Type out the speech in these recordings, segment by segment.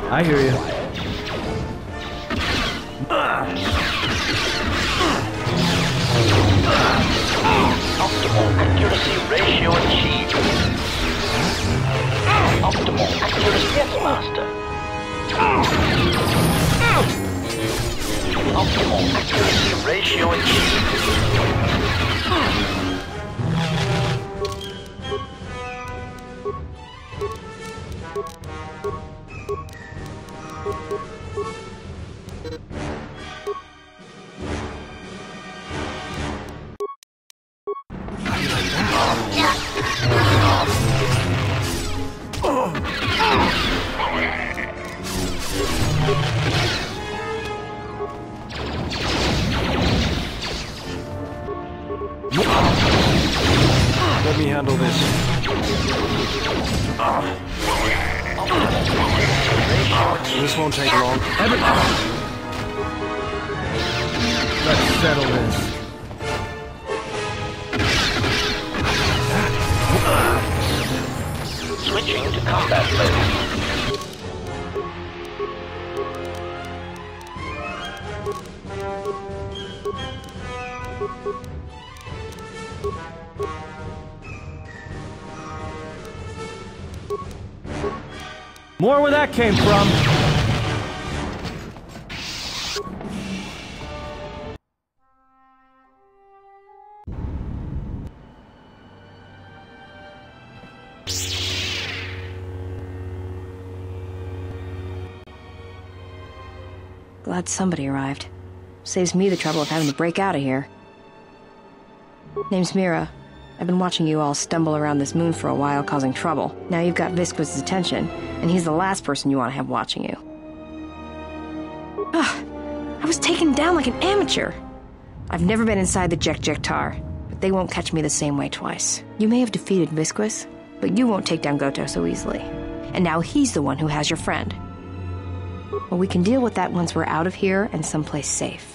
I hear you. Optimal accuracy ratio achieved. Optimal accuracy, yes, master. Optimal accuracy ratio achieved. Let me handle this. This won't take long. Let's settle this. Switching to combat mode. More where that came from. Glad somebody arrived. Saves me the trouble of having to break out of here. Name's Mira. I've been watching you all stumble around this moon for a while, causing trouble. Now you've got Visquis' attention, and he's the last person you want to have watching you. Ugh, I was taken down like an amateur. I've never been inside the Jektar, but they won't catch me the same way twice. You may have defeated Visquis, but you won't take down Kotor so easily. And now he's the one who has your friend. Well, we can deal with that once we're out of here and someplace safe.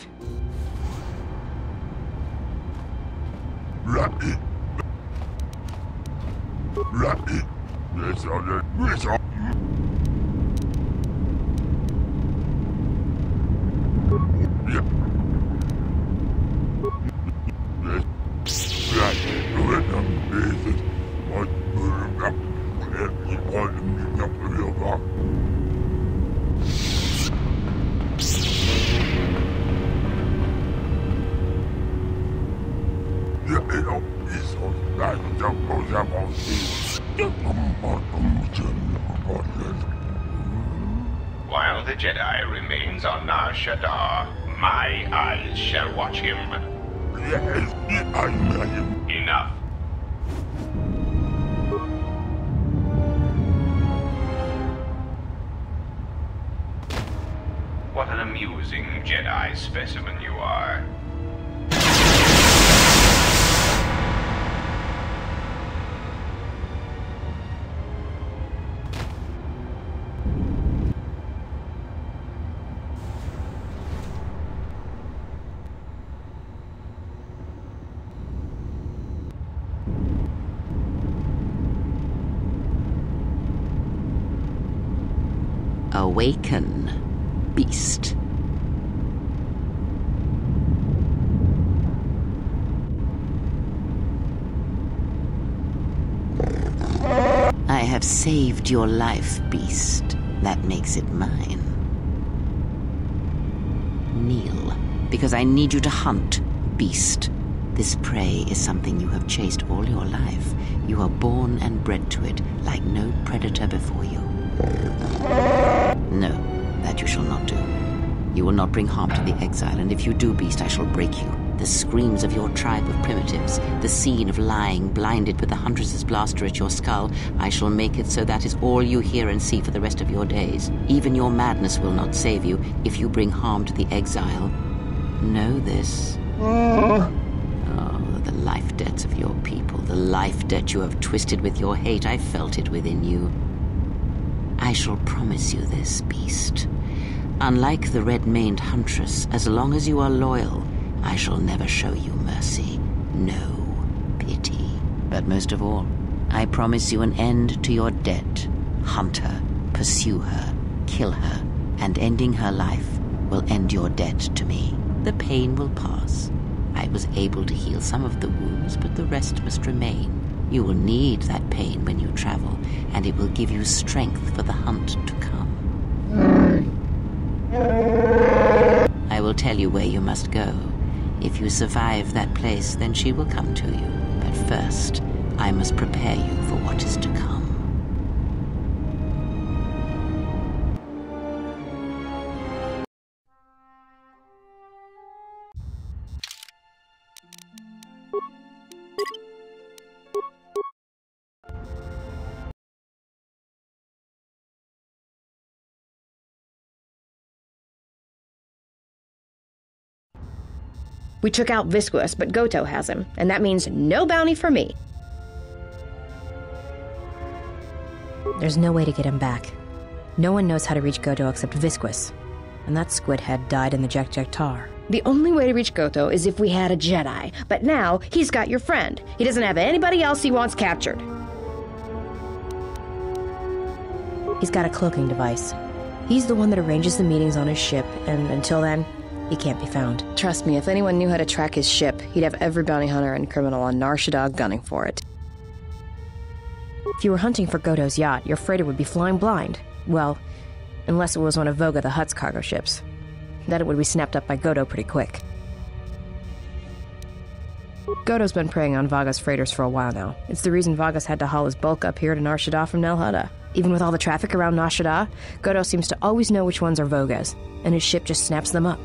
While the Jedi remains on Nar Shaddaa, my eyes shall watch him. Enough. What an amusing Jedi specimen you are. Awaken, beast. I have saved your life, beast. That makes it mine. Kneel, because I need you to hunt, beast. This prey is something you have chased all your life. You are born and bred to it, like no predator before you. No, that you shall not do. You will not bring harm to the exile, and if you do, beast, I shall break you. The screams of your tribe of primitives, the scene of lying blinded with the Huntress's blaster at your skull, I shall make it so that is all you hear and see for the rest of your days. Even your madness will not save you if you bring harm to the exile. Know this. Oh, the life debts of your people, the life debt you have twisted with your hate, I felt it within you. I shall promise you this, beast. Unlike the red-maned Huntress, as long as you are loyal, I shall never show you mercy. No pity. But most of all, I promise you an end to your debt. Hunt her, pursue her, kill her, and ending her life will end your debt to me. The pain will pass. I was able to heal some of the wounds, but the rest must remain. You will need that pain when you travel, and it will give you strength for the hunt to come. I will tell you where you must go. If you survive that place, then she will come to you. But first, I must prepare you for what is to come. We took out Visquis, but Goto has him, and that means no bounty for me. There's no way to get him back. No one knows how to reach Goto except Visquis, and that squid head died in the Tar. The only way to reach Goto is if we had a Jedi, but now he's got your friend. He doesn't have anybody else he wants captured. He's got a cloaking device. He's the one that arranges the meetings on his ship, and until then, he can't be found. Trust me, if anyone knew how to track his ship, he'd have every bounty hunter and criminal on Nar Shaddaa gunning for it. If you were hunting for Goto's yacht, your freighter would be flying blind. Well, unless it was one of Voga the Hutt's cargo ships. Then it would be snapped up by Goto pretty quick. Goto's been preying on Vaga's freighters for a while now. It's the reason Vaga's had to haul his bulk up here to Nar Shaddaa from Nal Hutta. Even with all the traffic around Nar Shaddaa, Goto seems to always know which ones are Voga's, and his ship just snaps them up.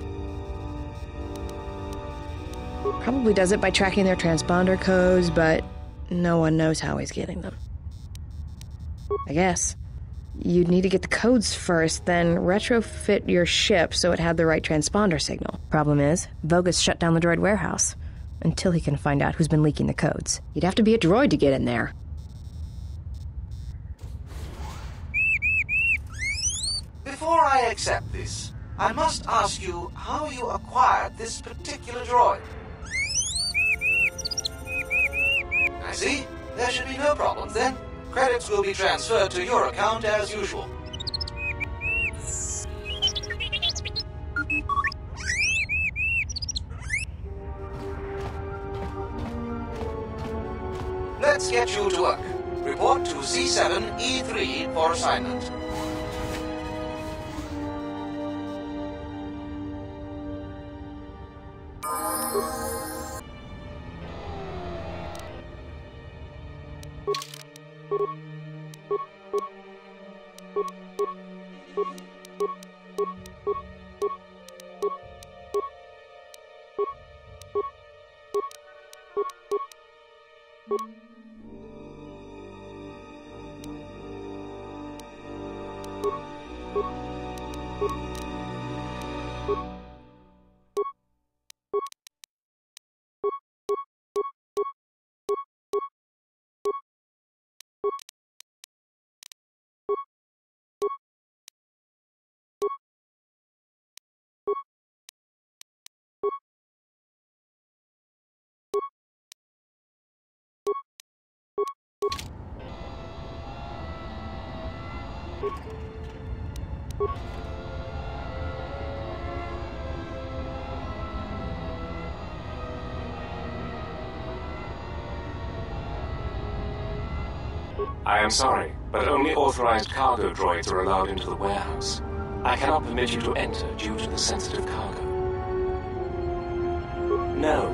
Probably does it by tracking their transponder codes, but no one knows how he's getting them. I guess. You'd need to get the codes first, then retrofit your ship so it had the right transponder signal. Problem is, Voga's shut down the droid warehouse, until he can find out who's been leaking the codes. You'd have to be a droid to get in there. Before I accept this, I must ask you how you acquired this particular droid. I see. There should be no problems then. Credits will be transferred to your account as usual. Let's get you to work. Report to C7E3 for assignment. I am sorry, but only authorized cargo droids are allowed into the warehouse. I cannot permit you to enter due to the sensitive cargo. No.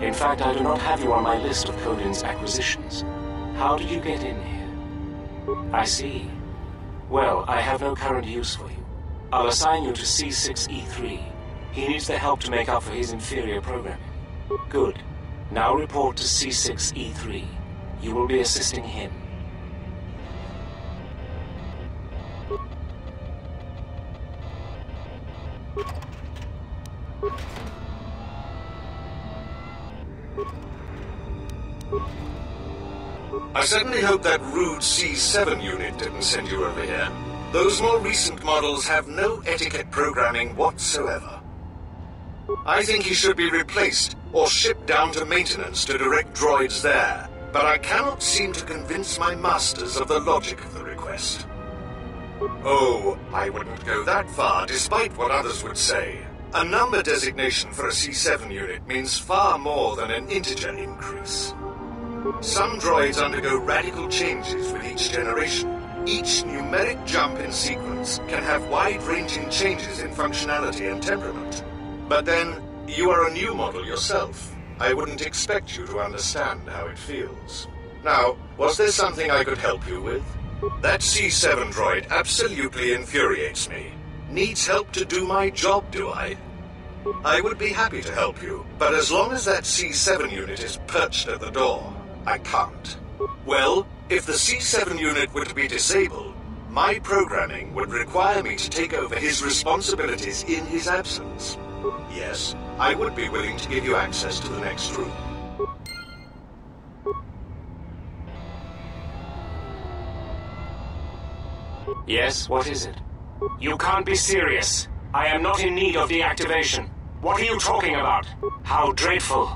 In fact, I do not have you on my list of Codin's acquisitions. How did you get in here? I see. Well, I have no current use for you. I'll assign you to C6E3. He needs the help to make up for his inferior programming. Good. Now report to C6E3. You will be assisting him. I certainly hope that rude C7 unit didn't send you over here. Those more recent models have no etiquette programming whatsoever. I think he should be replaced or shipped down to maintenance to direct droids there. but I cannot seem to convince my masters of the logic of the request. Oh, I wouldn't go that far, despite what others would say. A number designation for a C7 unit means far more than an integer increase. Some droids undergo radical changes with each generation. Each numeric jump in sequence can have wide-ranging changes in functionality and temperament. But then, you are a new model yourself. I wouldn't expect you to understand how it feels. Now, was there something I could help you with? That C7 droid absolutely infuriates me. Needs help to do my job, do I? I would be happy to help you, but as long as that C7 unit is perched at the door, I can't. Well, if the C7 unit were to be disabled, my programming would require me to take over his responsibilities in his absence. Yes, I would be willing to give you access to the next room. Yes, what is it? You can't be serious. I am not in need of deactivation. What are you talking about? How dreadful.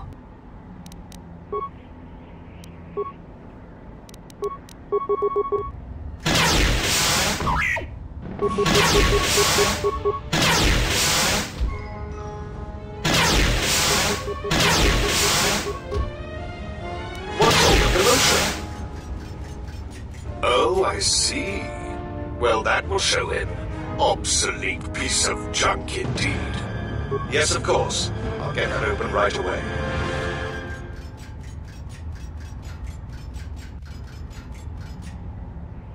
What's all the commotion? Oh, I see. Well, that will show him. Obsolete piece of junk indeed. Yes, of course. I'll get that open right away.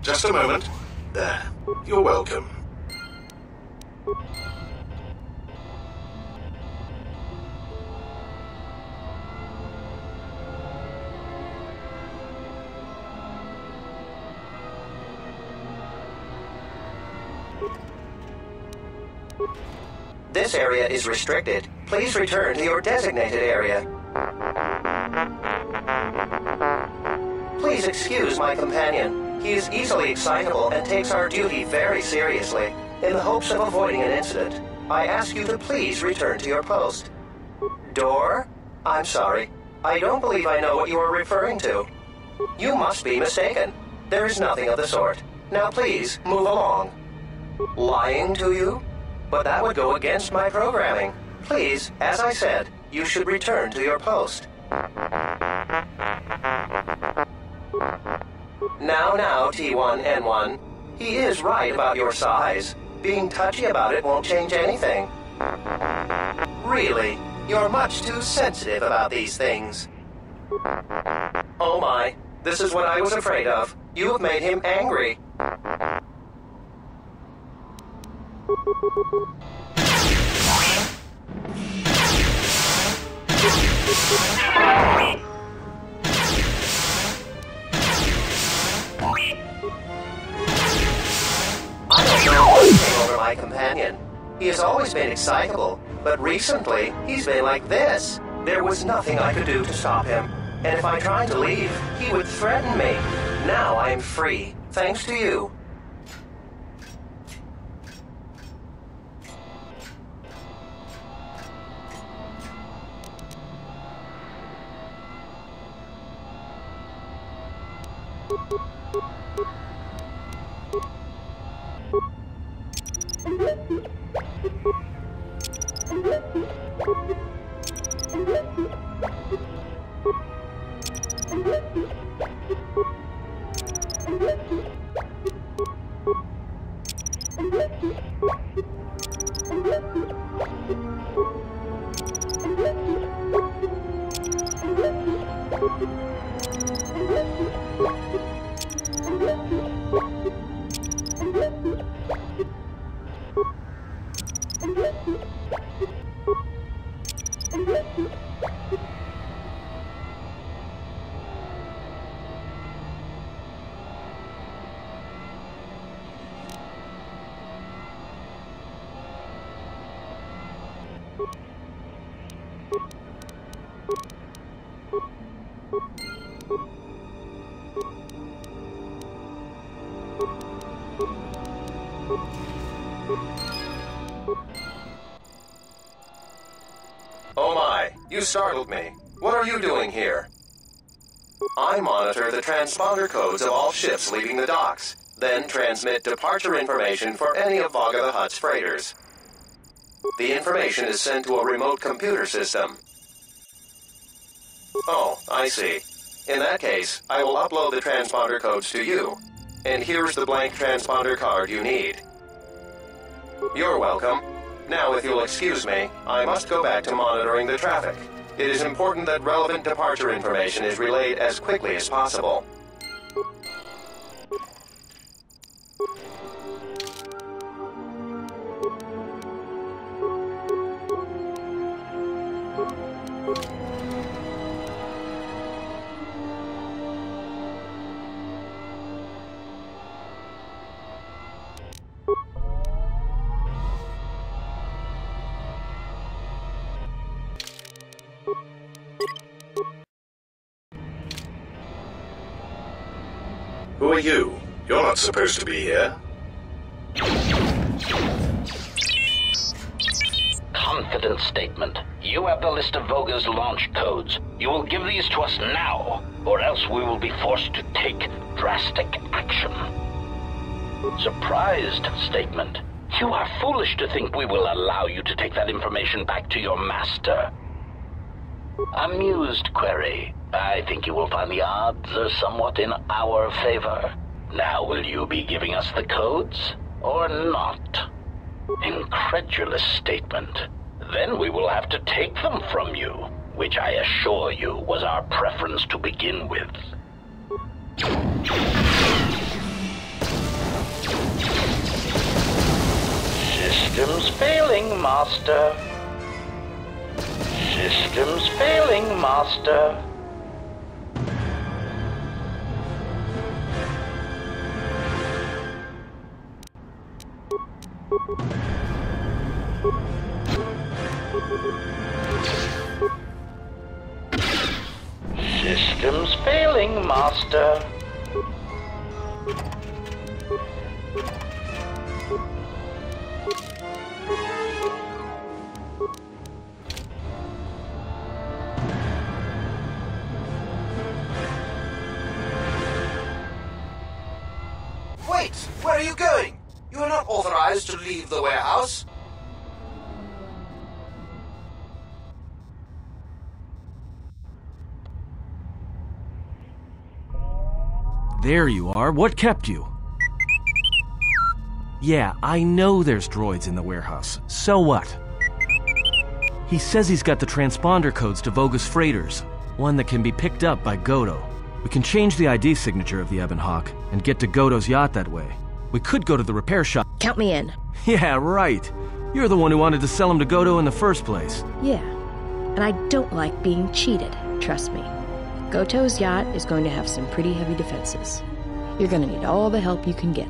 Just a moment. There. You're welcome. This area is restricted. Please return to your designated area. Please excuse my companion. He is easily excitable and takes our duty very seriously. In the hopes of avoiding an incident, I ask you to please return to your post. Door? I'm sorry. I don't believe I know what you are referring to. You must be mistaken. There is nothing of the sort. Now please, move along. Lying to you? But that would go against my programming. Please, as I said, you should return to your post. Now, T1N1. He is right about your size. Being touchy about it won't change anything. Really, you're much too sensitive about these things. Oh my, this is what I was afraid of. You have made him angry. I don't know what came over my companion. He has always been excitable, but recently he's been like this. There was nothing I could do to stop him, and if I tried to leave, he would threaten me. Now I am free, thanks to you. Oh my, you startled me. What are you doing here? I monitor the transponder codes of all ships leaving the docks, then transmit departure information for any of Vaga the Hutt's freighters. The information is sent to a remote computer system. Oh, I see. In that case, I will upload the transponder codes to you. And here's the blank transponder card you need. You're welcome. Now, if you'll excuse me, I must go back to monitoring the traffic. It is important that relevant departure information is relayed as quickly as possible. Who are you? You're not supposed to be here. Confidence statement. You have the list of Voga's launch codes. You will give these to us now, or else we will be forced to take drastic action. Surprised statement. You are foolish to think we will allow you to take that information back to your master. Amused query. I think you will find the odds are somewhat in our favor. Now will you be giving us the codes, or not? Incredulous statement. Then we will have to take them from you, which I assure you was our preference to begin with. Systems failing, Master. Systems failing, Master. Systems failing, Master. Wait! Where are you going? You are not authorized to leave the warehouse. There you are. What kept you? Yeah, I know there's droids in the warehouse. So what? He says he's got the transponder codes to Voga's freighters, one that can be picked up by Goto. We can change the ID signature of the Ebon Hawk and get to Goto's yacht that way. We could go to the repair shop. Count me in. Yeah, right. You're the one who wanted to sell him to Goto in the first place. Yeah, and I don't like being cheated, trust me. Goto's yacht is going to have some pretty heavy defenses. You're going to need all the help you can get.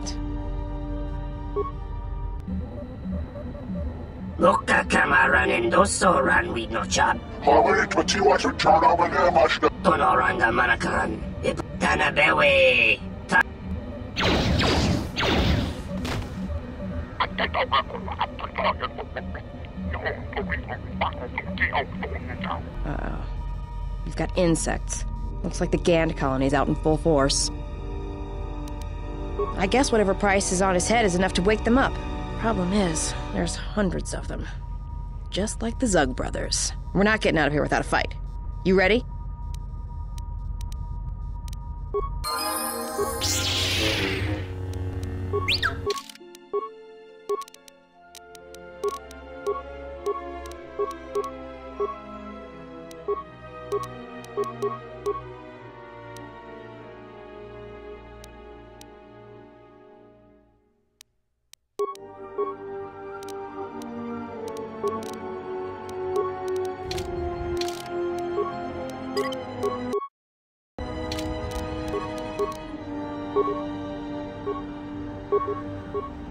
Lukka kamaran endoso ran with no chap. Hawait matiwa to Chana Manamashna. Tonoranga manakan. Tanabewe. Uh-oh. You've got insects. Looks like the Gand colony's out in full force. I guess whatever price is on his head is enough to wake them up. Problem is, there's hundreds of them. Just like the Zug brothers. We're not getting out of here without a fight. You ready?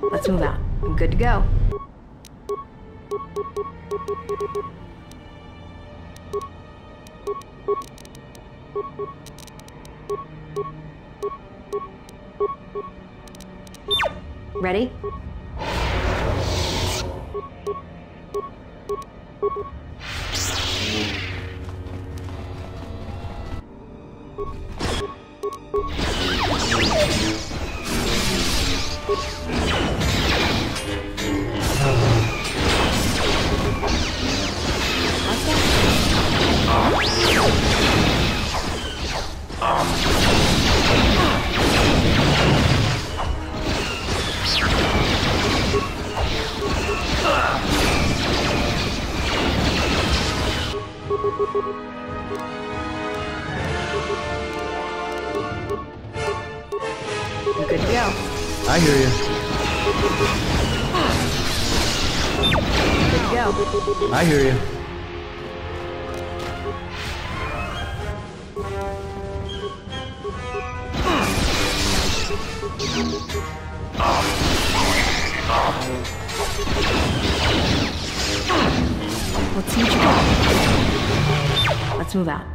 Let's move out. I'm good to go. Ready? You're good to go. I hear you. Good to go. I hear you. Let's see what you got. Let's move out.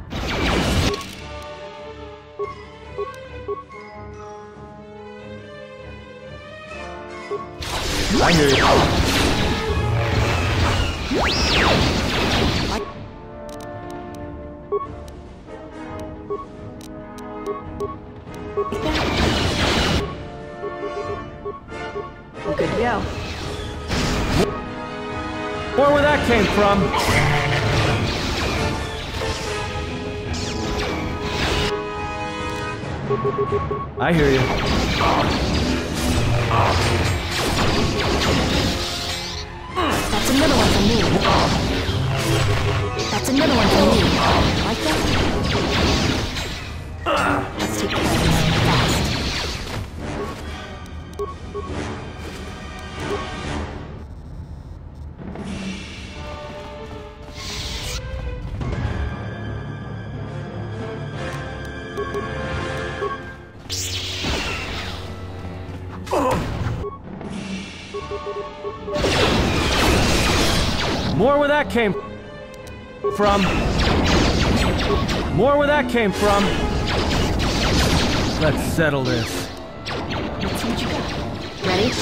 I hear you. We're good to go. More where that came from. I hear you. That's another one for me. That's another one for me. Like that? Let's take care of this fast. More where that came from. More where that came from. Let's settle this. Let's see what you got. Ready?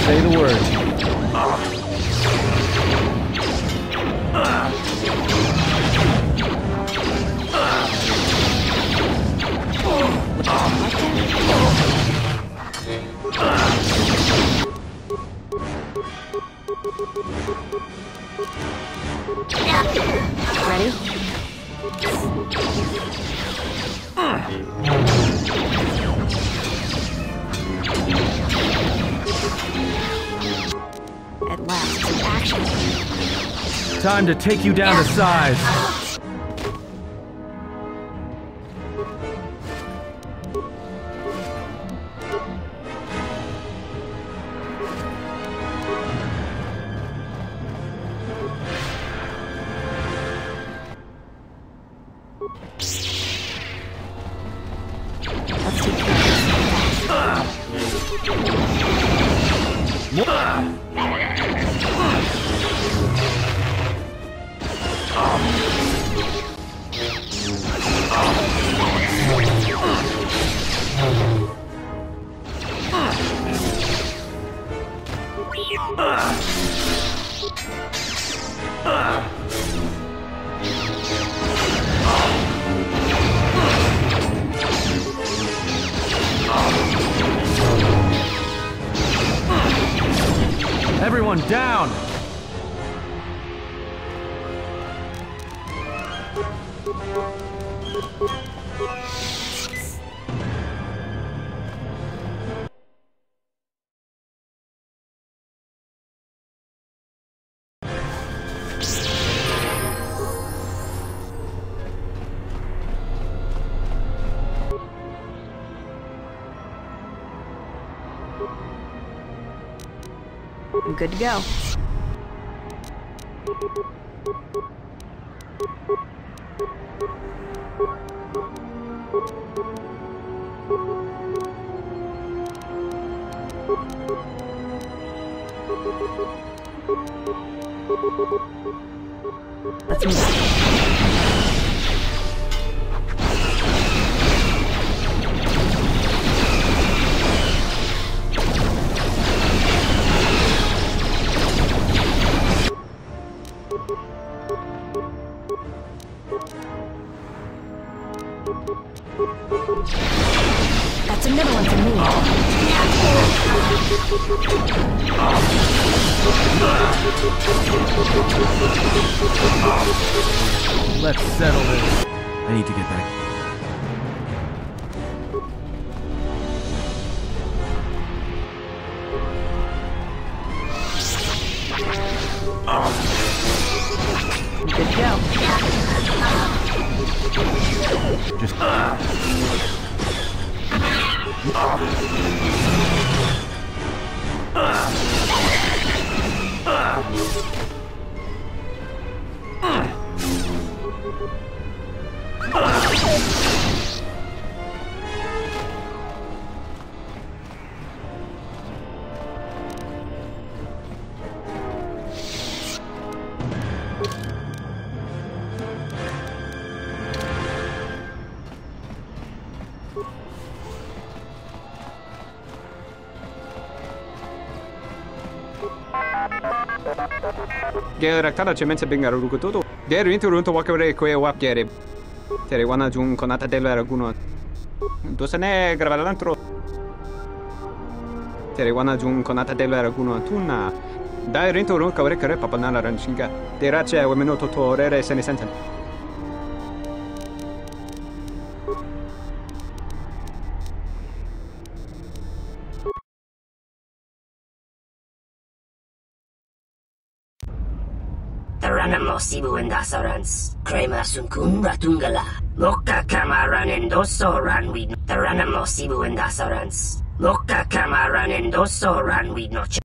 Say the word. Ready? At last, some action. Time to take you down to size. Let's take care of Everyone down! I'm good to go. Let's move on. That's another one for me. Let's settle this. I need to get back. Good to go. Just... Gera kada cemense bengar rukututu. Der inturunto wakare koe wapgere. Tere wana jun konata delva raguno. Dosane gravalantro. Tere wana jun konata delva raguno tuna. Dai rinturun kawre kare papanala ranshinga. Terace wemeno totorere senesensen. Taranamo Sibu and Asarans, Krema Sunkun Ratungala, Moka Kamaran and Doso Ran with Taranamo Sibu and Asarans, Moka Kamaran and Doso Ran with Nocha.